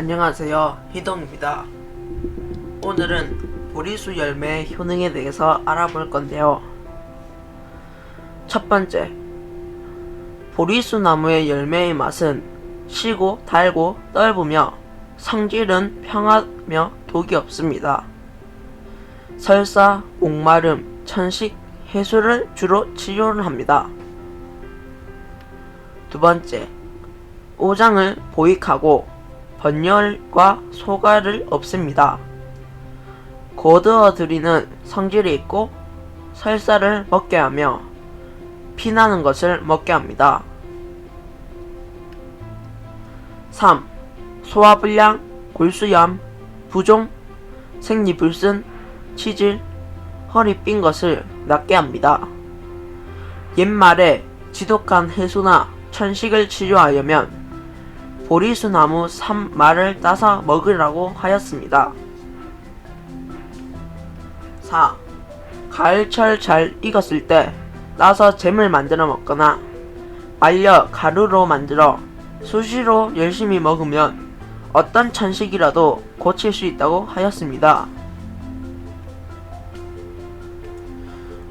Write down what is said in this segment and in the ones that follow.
안녕하세요, 희동입니다. 오늘은 보리수 열매의 효능에 대해서 알아볼 건데요. 첫 번째, 보리수 나무의 열매의 맛은 시고 달고 떫으며 성질은 평하며 독이 없습니다. 설사, 목마름, 천식, 해수를 주로 치료를 합니다. 두 번째, 오장을 보익하고 번열과 소갈을 없앱니다. 거두어들이는 성질이 있고 설사를 먹게 하며 피나는 것을 먹게 합니다. 3. 소화불량, 골수염, 부종, 생리불순, 치질, 허리 삔 것을 낫게 합니다. 옛말에 지독한 해수나 천식을 치료하려면 보리수나무 3말을 따서 먹으라고 하였습니다. 4. 가을철 잘 익었을 때 따서 잼을 만들어 먹거나 말려 가루로 만들어 수시로 열심히 먹으면 어떤 천식이라도 고칠 수 있다고 하였습니다.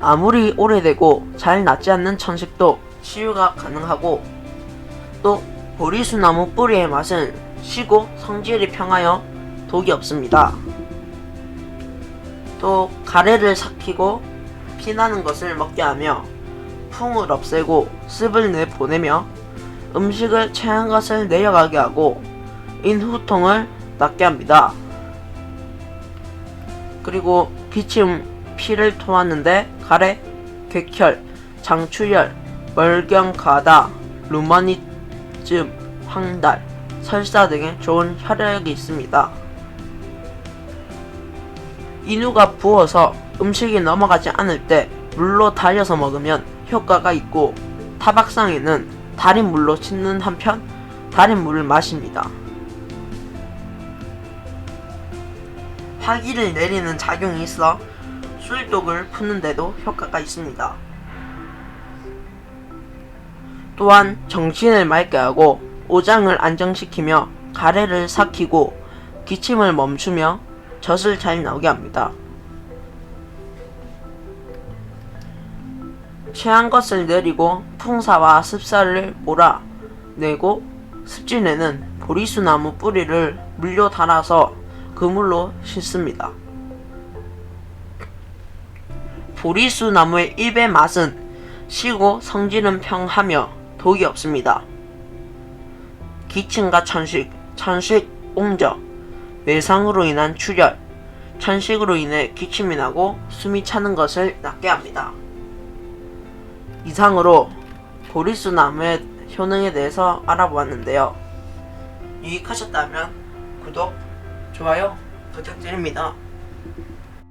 아무리 오래되고 잘 낫지 않는 천식도 치유가 가능하고, 또 보리수나무 뿌리의 맛은 시고 성질이 평하여 독이 없습니다. 또 가래를 삭히고 피나는 것을 먹게 하며 풍을 없애고 습을 내보내며 음식을 체한 것을 내려가게 하고 인후통을 낫게 합니다. 그리고 기침, 피를 토하는데 가래, 객혈, 장출혈, 멀경 가다, 루마니즘, 황달, 설사 등의 좋은 혈액이 있습니다. 인후가 부어서 음식이 넘어가지 않을 때 물로 달여서 먹으면 효과가 있고, 타박상에는 달인 물로 씻는 한편 달인 물을 마십니다. 화기를 내리는 작용이 있어 술독을 푸는데도 효과가 있습니다. 또한 정신을 맑게 하고 오장을 안정시키며 가래를 삭히고 기침을 멈추며 젖을 잘 나오게 합니다. 체한 것을 내리고 풍사와 습사를 몰아내고 습진에는 보리수나무 뿌리를 물로 달아서 그물로 씻습니다. 보리수나무의 잎의 맛은 시고 성질은 평하며 독이 없습니다. 기침과 천식, 옹저, 외상으로 인한 출혈, 천식으로 인해 기침이 나고 숨이 차는 것을 낫게 합니다. 이상으로 보리수나무의 효능에 대해서 알아보았는데요. 유익하셨다면 구독, 좋아요 부탁드립니다.